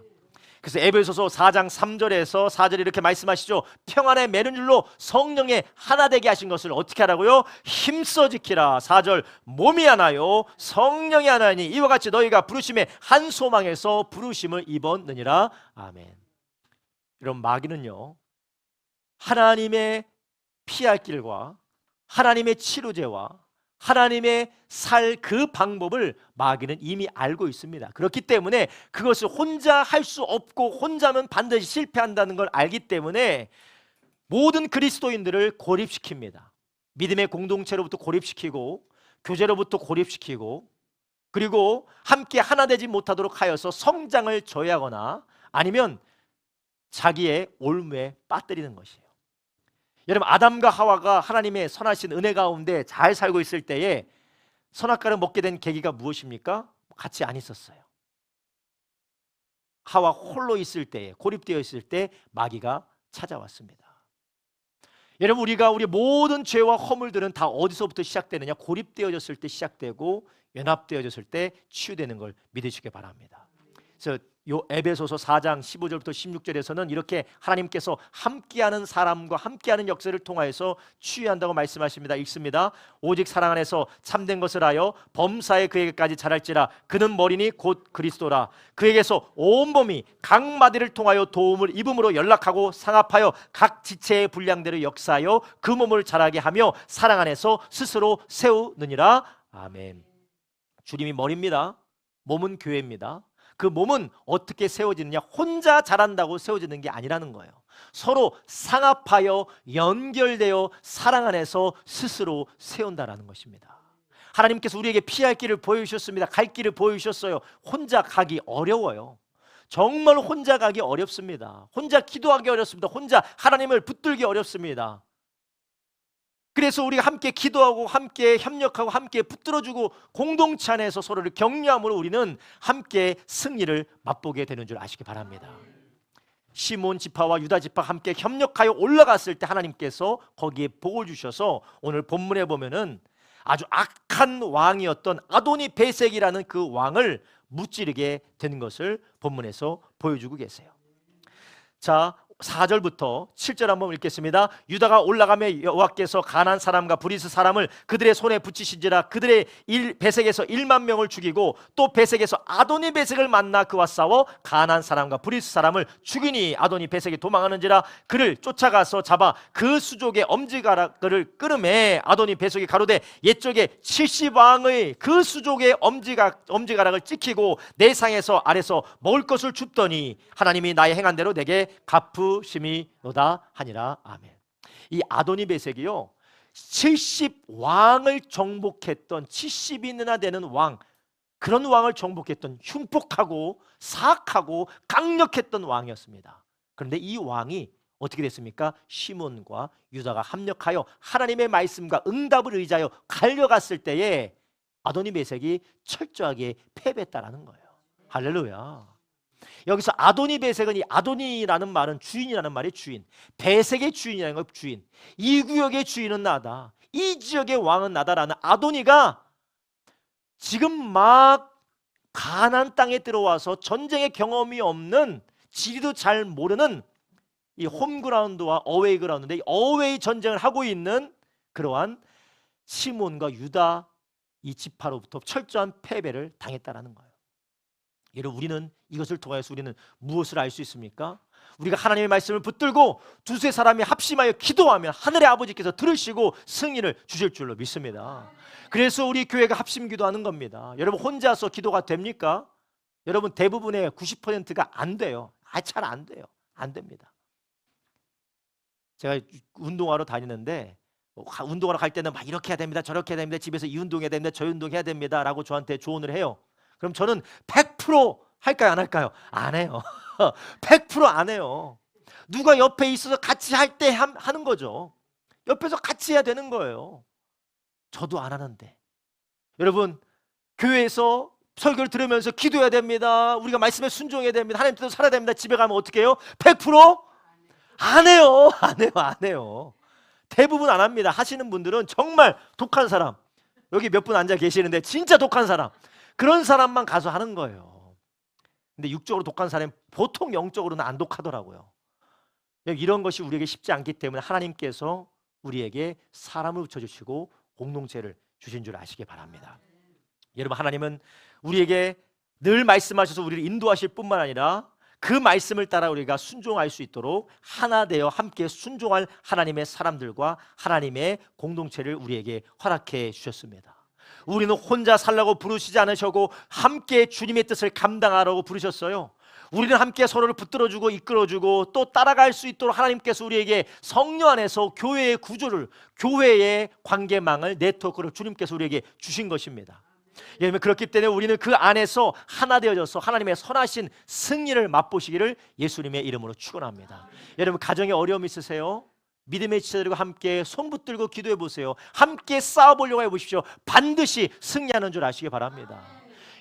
A: 그래서 에베소서 4장 3절에서 4절에 이렇게 말씀하시죠. 평안에 매는 줄로 성령에 하나 되게 하신 것을 어떻게 하라고요? 힘써 지키라. 4절, 몸이 하나요 성령이 하나니 이와 같이 너희가 부르심의 한 소망에서 부르심을 입었느니라. 아멘. 여러분, 마귀는요, 하나님의 피할 길과 하나님의 치료제와 하나님의 살 그 방법을 마귀는 이미 알고 있습니다. 그렇기 때문에 그것을 혼자 할 수 없고 혼자면 반드시 실패한다는 걸 알기 때문에 모든 그리스도인들을 고립시킵니다. 믿음의 공동체로부터 고립시키고 교제로부터 고립시키고 그리고 함께 하나 되지 못하도록 하여서 성장을 저해하거나 아니면 자기의 올무에 빠뜨리는 것이에요. 여러분, 아담과 하와가 하나님의 선하신 은혜 가운데 잘 살고 있을 때에 선악과를 먹게 된 계기가 무엇입니까? 같이 안 있었어요. 하와 홀로 있을 때에, 고립되어 있을 때 마귀가 찾아왔습니다. 여러분, 우리 모든 죄와 허물들은 다 어디서부터 시작되느냐? 고립되어졌을 때 시작되고 연합되어졌을 때 치유되는 걸 믿으시기 바랍니다. 그래서 요 에베소서 4장 15절부터 16절에서는 이렇게 하나님께서 함께하는 사람과 함께하는 역사를 통하여서 치유한다고 말씀하십니다. 읽습니다. 오직 사랑 안에서 참된 것을 하여 범사에 그에게까지 자랄지라. 그는 머리니 곧 그리스도라. 그에게서 온 몸이 각 마디를 통하여 도움을 입음으로 연락하고 상합하여 각 지체의 분량대로 역사하여 그 몸을 자라게 하며 사랑 안에서 스스로 세우느니라. 아멘. 주님이 머리입니다. 몸은 교회입니다. 그 몸은 어떻게 세워지느냐? 혼자 자란다고 세워지는 게 아니라는 거예요. 서로 상합하여 연결되어 사랑 안에서 스스로 세운다라는 것입니다. 하나님께서 우리에게 피할 길을 보여주셨습니다. 갈 길을 보여주셨어요. 혼자 가기 어려워요. 정말 혼자 가기 어렵습니다. 혼자 기도하기 어렵습니다. 혼자 하나님을 붙들기 어렵습니다. 그래서 우리가 함께 기도하고 함께 협력하고 함께 붙들어주고 공동체 안에서 서로를 격려함으로 우리는 함께 승리를 맛보게 되는 줄 아시기 바랍니다. 시몬 지파와 유다 지파가 함께 협력하여 올라갔을 때 하나님께서 거기에 복을 주셔서 오늘 본문에 보면은 아주 악한 왕이었던 아도니 베섹이라는 그 왕을 무찌르게 된 것을 본문에서 보여주고 계세요. 자, 4절부터 7절 한번 읽겠습니다. 유다가 올라가며 여호와께서 가나안 사람과 브리스 사람을 그들의 손에 붙이신지라. 그들의 베색에서 1만 명을 죽이고 또 베색에서 아도니 베색을 만나 그와 싸워 가나안 사람과 브리스 사람을 죽이니 아도니 베색이 도망하는지라. 그를 쫓아가서 잡아 그 수족의 엄지가락을 끊음에 아도니 베색이 가로되 옛적에 70왕의 그 수족의 엄지가락을 찍히고 내 상에서 아래서 먹을 것을 줍더니 하나님이 나의 행한 대로 내게 갚으심이로다 하니라. 아멘. 이 아도니 베섹이요 70왕을 정복했던 70인이나 되는 왕, 그런 왕을 정복했던 흉폭하고 사악하고 강력했던 왕이었습니다. 그런데 이 왕이 어떻게 됐습니까? 시몬과 유다가 합력하여 하나님의 말씀과 응답을 의지하여 갈려갔을 때에 아도니 베섹이 철저하게 패배했다라는 거예요. 할렐루야. 여기서 아도니 베섹은 이 아도니라는 말은 주인이라는 말이 주인, 베섹의 주인이라는 건 주인. 이 구역의 주인은 나다, 이 지역의 왕은 나다라는 아도니가 지금 막 가나안 땅에 들어와서 전쟁의 경험이 없는, 지리도 잘 모르는 이 홈그라운드와 어웨이 그라운드인데, 어웨이 전쟁을 하고 있는 그러한 시몬과 유다 이 지파로부터 철저한 패배를 당했다라는 거예요. 여러분, 우리는 이것을 통해서 우리는 무엇을 알 수 있습니까? 우리가 하나님의 말씀을 붙들고 두세 사람이 합심하여 기도하면 하늘의 아버지께서 들으시고 승리를 주실 줄로 믿습니다. 그래서 우리 교회가 합심 기도하는 겁니다. 여러분, 혼자서 기도가 됩니까? 여러분, 대부분의 90%가 안 돼요. 잘 안 돼요. 안 됩니다. 제가 운동하러 다니는데 운동하러 갈 때는 막 이렇게 해야 됩니다, 저렇게 해야 됩니다, 집에서 이 운동해야 됩니다, 저 운동해야 됩니다 라고 저한테 조언을 해요. 그럼 저는 100% 할까요, 안 할까요? 안 해요. 100% 안 해요. 누가 옆에 있어서 같이 할 때 하는 거죠. 옆에서 같이 해야 되는 거예요. 저도 안 하는데. 여러분, 교회에서 설교를 들으면서 기도해야 됩니다, 우리가 말씀에 순종해야 됩니다, 하나님 뜻대로 살아야 됩니다, 집에 가면 어떻게 해요? 100%? 안 해요. 안 해요. 안 해요. 대부분 안 합니다. 하시는 분들은 정말 독한 사람, 여기 몇 분 앉아 계시는데 진짜 독한 사람, 그런 사람만 가서 하는 거예요. 근데 육적으로 독한 사람이 보통 영적으로는 안 독하더라고요. 이런 것이 우리에게 쉽지 않기 때문에 하나님께서 우리에게 사람을 붙여주시고 공동체를 주신 줄 아시기 바랍니다. 여러분, 하나님은 우리에게 늘 말씀하셔서 우리를 인도하실 뿐만 아니라 그 말씀을 따라 우리가 순종할 수 있도록 하나 되어 함께 순종할 하나님의 사람들과 하나님의 공동체를 우리에게 허락해 주셨습니다. 우리는 혼자 살라고 부르시지 않으셨고 함께 주님의 뜻을 감당하라고 부르셨어요. 우리는 함께 서로를 붙들어주고 이끌어주고 또 따라갈 수 있도록 하나님께서 우리에게 성령 안에서 교회의 구조를, 교회의 관계망을, 네트워크를 주님께서 우리에게 주신 것입니다. 여러분, 그렇기 때문에 우리는 그 안에서 하나 되어져서 하나님의 선하신 승리를 맛보시기를 예수님의 이름으로 축원합니다. 여러분, 가정에 어려움 있으세요? 믿음의 지체들과 함께 손 붙들고 기도해 보세요. 함께 싸워보려고 해보십시오. 반드시 승리하는 줄 아시기 바랍니다.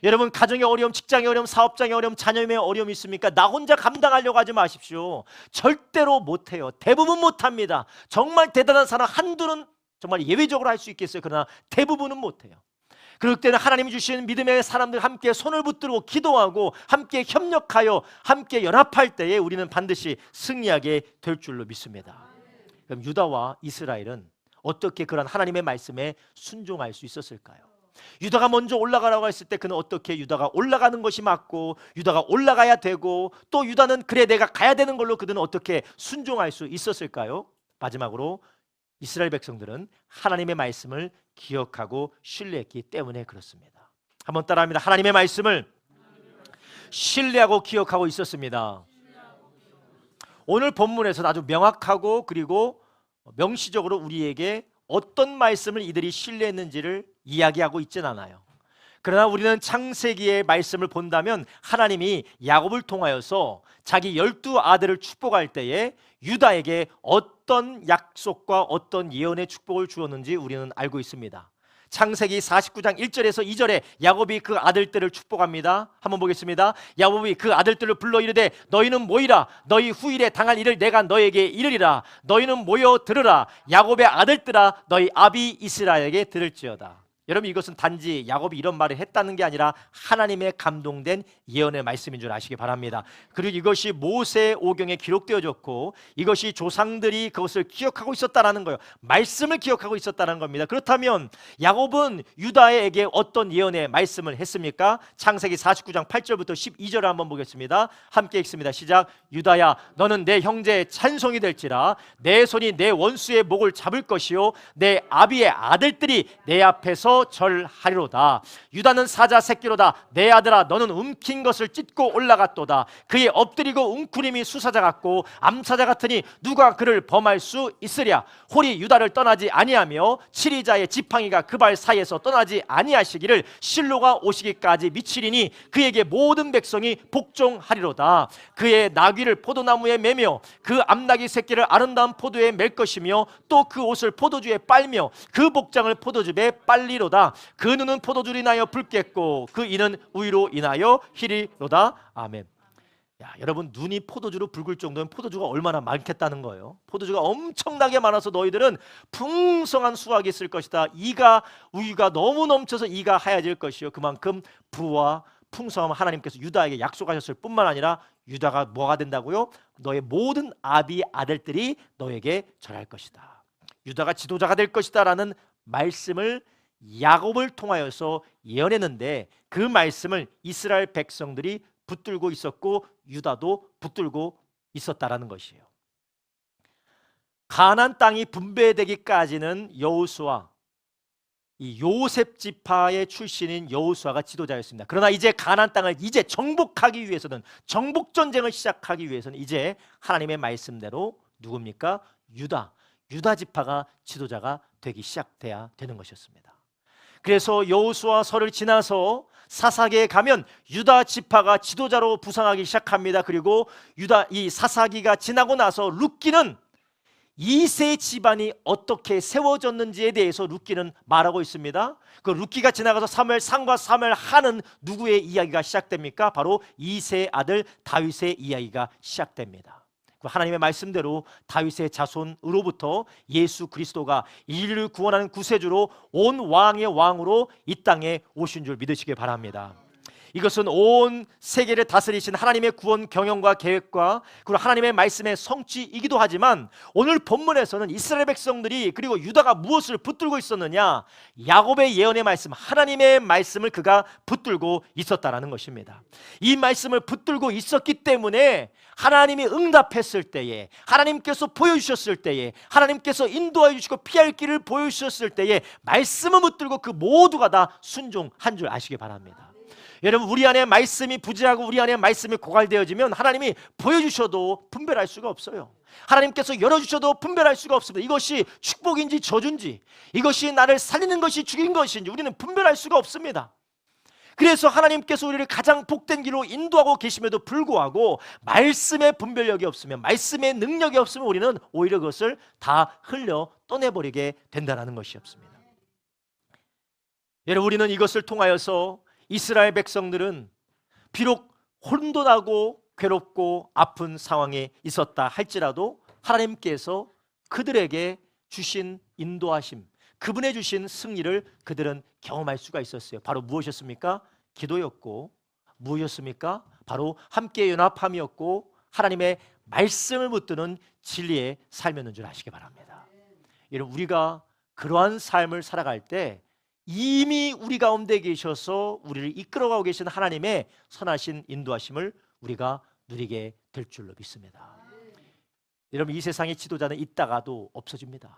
A: 여러분, 가정의 어려움, 직장의 어려움, 사업장의 어려움, 자녀의 어려움이 있습니까? 나 혼자 감당하려고 하지 마십시오. 절대로 못해요. 대부분 못합니다. 정말 대단한 사람 한두는 정말 예외적으로 할 수 있겠어요. 그러나 대부분은 못해요. 그럴 때는 하나님이 주신 믿음의 사람들 함께 손을 붙들고 기도하고 함께 협력하여 함께 연합할 때에 우리는 반드시 승리하게 될 줄로 믿습니다. 그럼 유다와 이스라엘은 어떻게 그런 하나님의 말씀에 순종할 수 있었을까요? 유다가 먼저 올라가라고 했을 때 그는 어떻게 유다가 올라가는 것이 맞고 유다가 올라가야 되고 또 유다는 그래 내가 가야 되는 걸로 그들은 어떻게 순종할 수 있었을까요? 마지막으로 이스라엘 백성들은 하나님의 말씀을 기억하고 신뢰했기 때문에 그렇습니다. 한번 따라합니다. 하나님의 말씀을 신뢰하고 기억하고 있었습니다. 오늘 본문에서 아주 명확하고 그리고 명시적으로 우리에게 어떤 말씀을 이들이 신뢰했는지를 이야기하고 있진 않아요. 그러나 우리는 창세기의 말씀을 본다면 하나님이 야곱을 통하여서 자기 12아들을 축복할 때에 유다에게 어떤 약속과 어떤 예언의 축복을 주었는지 우리는 알고 있습니다. 창세기 49장 1절에서 2절에 야곱이 그 아들들을 축복합니다. 한번 보겠습니다. 야곱이 그 아들들을 불러 이르되 너희는 모이라. 너희 후일에 당할 일을 내가 너에게 이르리라. 너희는 모여 들으라. 야곱의 아들들아 너희 아비 이스라엘에게 들을지어다. 여러분, 이것은 단지 야곱이 이런 말을 했다는 게 아니라 하나님의 감동된 예언의 말씀인 줄 아시기 바랍니다. 그리고 이것이 모세 오경에 기록되어졌고 이것이 조상들이 그것을 기억하고 있었다는 거예요. 말씀을 기억하고 있었다는 겁니다. 그렇다면 야곱은 유다에게 어떤 예언의 말씀을 했습니까? 창세기 49장 8절부터 12절을 한번 보겠습니다. 함께 읽습니다. 시작. 유다야 너는 내 형제의 찬송이 될지라. 내 손이 내 원수의 목을 잡을 것이요 내 아비의 아들들이 내 앞에서 절하리로다. 유다는 사자 새끼로다. 내 아들아 너는 움킨 것을 찢고 올라갔도다. 그의 엎드리고 웅크림이 수사자 같고 암사자 같으니 누가 그를 범할 수 있으랴. 홀이 유다를 떠나지 아니하며 치리자의 지팡이가 그 발 사이에서 떠나지 아니하시기를 실로가 오시기까지 미치리니 그에게 모든 백성이 복종하리로다. 그의 나귀를 포도나무에 매며 그 암나귀 새끼를 아름다운 포도에 맬 것이며 또 그 옷을 포도주에 빨며 그 복장을 포도즙에 빨리로다. 그 눈은 포도주로 인하여 붉겠고 그 이는 우유로 인하여 희리로다. 아멘. 야, 여러분 눈이 포도주로 붉을 정도면 포도주가 얼마나 많겠다는 거예요. 포도주가 엄청나게 많아서 너희들은 풍성한 수확이 있을 것이다. 우유가 너무 넘쳐서 이가 하얘질 것이요. 그만큼 부와 풍성함 하나님께서 유다에게 약속하셨을 뿐만 아니라 유다가 뭐가 된다고요? 너의 모든 아들들이 너에게 절할 것이다. 유다가 지도자가 될 것이다 라는 말씀을 야곱을 통하여서 예언했는데 그 말씀을 이스라엘 백성들이 붙들고 있었고 유다도 붙들고 있었다라는 것이에요. 가나안 땅이 분배되기까지는 여호수아, 이 요셉 지파의 출신인 여호수아가 지도자였습니다. 그러나 이제 가나안 땅을 이제 정복하기 위해서는, 정복 전쟁을 시작하기 위해서는 이제 하나님의 말씀대로 누굽니까? 유다 지파가 지도자가 되기 시작돼야 되는 것이었습니다. 그래서 여호수아서를 지나서 사사기에 가면 유다 지파가 지도자로 부상하기 시작합니다. 그리고 이 사사기가 지나고 나서 룻기는 2세 집안이 어떻게 세워졌는지에 대해서 룻기는 말하고 있습니다. 그 룻기가 지나가서 사무엘 상과 사무엘 하는 누구의 이야기가 시작됩니까? 바로 2세 아들 다윗의 이야기가 시작됩니다. 하나님의 말씀대로 다윗의 자손으로부터 예수 그리스도가 인류를 구원하는 구세주로 온 왕의 왕으로 이 땅에 오신 줄 믿으시길 바랍니다. 이것은 온 세계를 다스리신 하나님의 구원 경영과 계획과 그리고 하나님의 말씀의 성취이기도 하지만 오늘 본문에서는 이스라엘 백성들이 그리고 유다가 무엇을 붙들고 있었느냐? 야곱의 예언의 말씀, 하나님의 말씀을 그가 붙들고 있었다라는 것입니다. 이 말씀을 붙들고 있었기 때문에 하나님이 응답했을 때에, 하나님께서 보여주셨을 때에, 하나님께서 인도하여 주시고 피할 길을 보여주셨을 때에 말씀을 붙들고 그 모두가 다 순종한 줄 아시기 바랍니다. 여러분, 우리 안에 말씀이 부재하고 우리 안에 말씀이 고갈되어지면 하나님이 보여주셔도 분별할 수가 없어요. 하나님께서 열어주셔도 분별할 수가 없습니다. 이것이 축복인지 저주인지, 이것이 나를 살리는 것이 죽인 것인지 우리는 분별할 수가 없습니다. 그래서 하나님께서 우리를 가장 복된 길로 인도하고 계심에도 불구하고 말씀의 분별력이 없으면, 말씀의 능력이 없으면 우리는 오히려 그것을 다 흘려 떠내버리게 된다는 것이 없습니다. 여러분, 우리는 이것을 통하여서 이스라엘 백성들은 비록 혼돈하고 괴롭고 아픈 상황에 있었다 할지라도 하나님께서 그들에게 주신 인도하심, 그분의 주신 승리를 그들은 경험할 수가 있었어요. 바로 무엇이었습니까? 기도였고, 무엇이었습니까? 바로 함께 연합함이었고, 하나님의 말씀을 붙드는 진리의 삶이었는 줄 아시기 바랍니다. 여러분, 우리가 그러한 삶을 살아갈 때 이미 우리 가운데 계셔서 우리를 이끌어가고 계신 하나님의 선하신 인도하심을 우리가 누리게 될 줄로 믿습니다. 여러분, 이 세상의 지도자는 있다가도 없어집니다.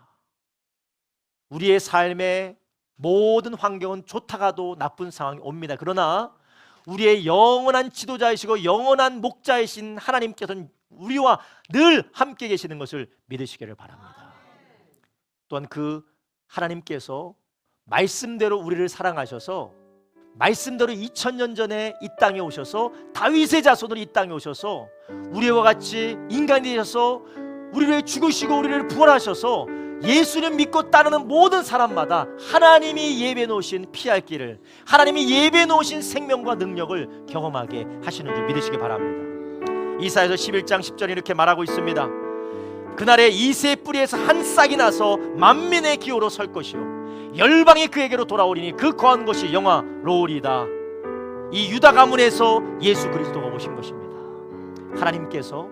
A: 우리의 삶의 모든 환경은 좋다가도 나쁜 상황이 옵니다. 그러나 우리의 영원한 지도자이시고 영원한 목자이신 하나님께서는 우리와 늘 함께 계시는 것을 믿으시기를 바랍니다. 또한 그 하나님께서 말씀대로 우리를 사랑하셔서 말씀대로 2000년 전에 이 땅에 오셔서 다윗의 자손으로 이 땅에 오셔서 우리와 같이 인간이 되셔서 우리를 죽으시고 우리를 부활하셔서 예수님 믿고 따르는 모든 사람마다 하나님이 예배해 놓으신 피할 길을, 하나님이 예배해 놓으신 생명과 능력을 경험하게 하시는 줄 믿으시기 바랍니다. 이사야서 11장 10절에 이렇게 말하고 있습니다. 그날에 이새의 뿌리에서 한 싹이 나서 만민의 기호로 설 것이요 열방이 그에게로 돌아오리니 그 거한 것이 영화로우리이다. 이 유다 가문에서 예수 그리스도가 오신 것입니다. 하나님께서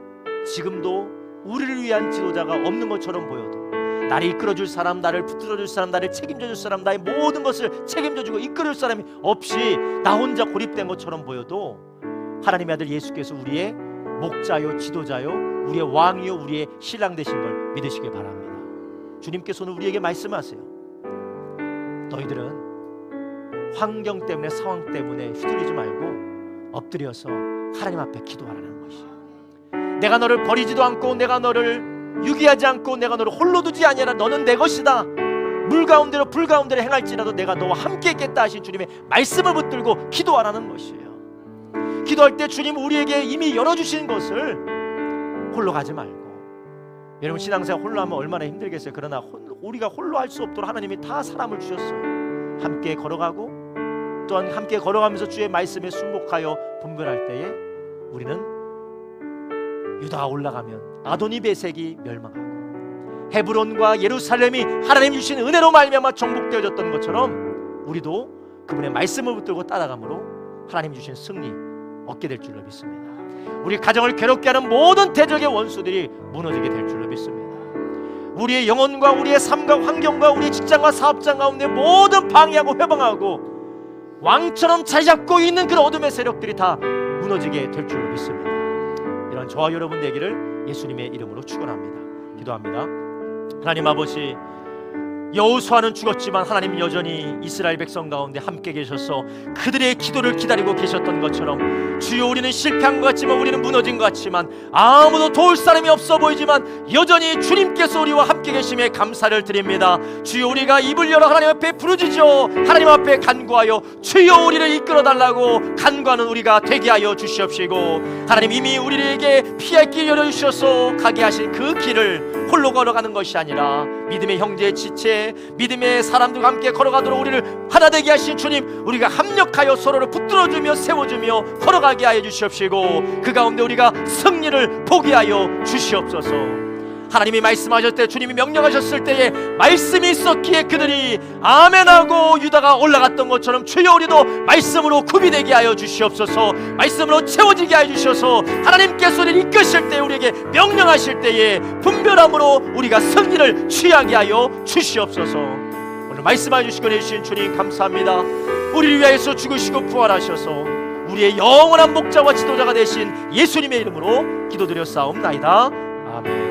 A: 지금도 우리를 위한 지도자가 없는 것처럼 보여도 나를 이끌어줄 사람, 나를 붙들어줄 사람, 나를 책임져줄 사람, 나의 모든 것을 책임져주고 이끌어줄 사람이 없이 나 혼자 고립된 것처럼 보여도 하나님의 아들 예수께서 우리의 목자요 지도자요 우리의 왕이요 우리의 신랑 되신 걸 믿으시길 바랍니다. 주님께서는 우리에게 말씀하세요. 너희들은 환경 때문에, 상황 때문에 휘둘리지 말고 엎드려서 하나님 앞에 기도하라는 것이에요. 내가 너를 버리지도 않고 내가 너를 유기하지 않고 내가 너를 홀로 두지 아니하라. 너는 내 것이다. 물 가운데로 불 가운데로 행할지라도 내가 너와 함께 있겠다 하신 주님의 말씀을 붙들고 기도하라는 것이에요. 기도할 때 주님 우리에게 이미 열어주신 것을 홀로 가지 말고, 여러분 신앙생활 홀로 하면 얼마나 힘들겠어요. 그러나 우리가 홀로 할 수 없도록 하나님이 다 사람을 주셨어요. 함께 걸어가고 또한 함께 걸어가면서 주의 말씀에 순복하여 분별할 때에 우리는 유다가 올라가면 아도니베색이 멸망하고 헤브론과 예루살렘이 하나님 주신 은혜로 말미암아 정복되어졌던 것처럼 우리도 그분의 말씀을 붙들고 따라감으로 하나님 주신 승리 얻게 될 줄로 믿습니다. 우리 가정을 괴롭게 하는 모든 대적의 원수들이 무너지게 될 줄로 믿습니다. 우리의 영혼과 우리의 삶과 환경과 우리의 직장과 사업장 가운데 모든 방해하고 회방하고 왕처럼 자리 잡고 있는 그런 어둠의 세력들이 다 무너지게 될 줄로 믿습니다. 이런 저와 여러분 되기를 예수님의 이름으로 축원합니다. 기도합니다. 하나님 아버지, 여호수아는 죽었지만 하나님 여전히 이스라엘 백성 가운데 함께 계셔서 그들의 기도를 기다리고 계셨던 것처럼 주여, 우리는 실패한 것 같지만, 우리는 무너진 것 같지만, 아무도 도울 사람이 없어 보이지만 여전히 주님께서 우리와 함께 계심에 감사를 드립니다. 주여, 우리가 입을 열어 하나님 앞에 부르짖어 하나님 앞에 간구하여 주여 우리를 이끌어달라고 간구하는 우리가 되게 하여 주시옵시고, 하나님 이미 우리에게 피할 길 열어주셔서 가게 하신 그 길을 홀로 걸어가는 것이 아니라 믿음의 형제 지체, 믿음의 사람들과 함께 걸어가도록 우리를 하나 되게 하신 주님, 우리가 합력하여 서로를 붙들어주며 세워주며 걸어가게 하여 주시옵시고, 그 가운데 우리가 승리를 보게 하여 주시옵소서. 하나님이 말씀하셨을 때, 주님이 명령하셨을 때에 말씀이 있었기에 그들이 아멘하고 유다가 올라갔던 것처럼 주여, 우리도 말씀으로 구비되게 하여 주시옵소서. 말씀으로 채워지게 하여 주셔서 하나님께서 우리를 이끄실 때, 우리에게 명령하실 때에 분별함으로 우리가 승리를 취하게 하여 주시옵소서. 오늘 말씀해 주시고 내주신 주님 감사합니다. 우리를 위하여서 죽으시고 부활하셔서 우리의 영원한 목자와 지도자가 되신 예수님의 이름으로 기도드려 싸움나이다. 아멘.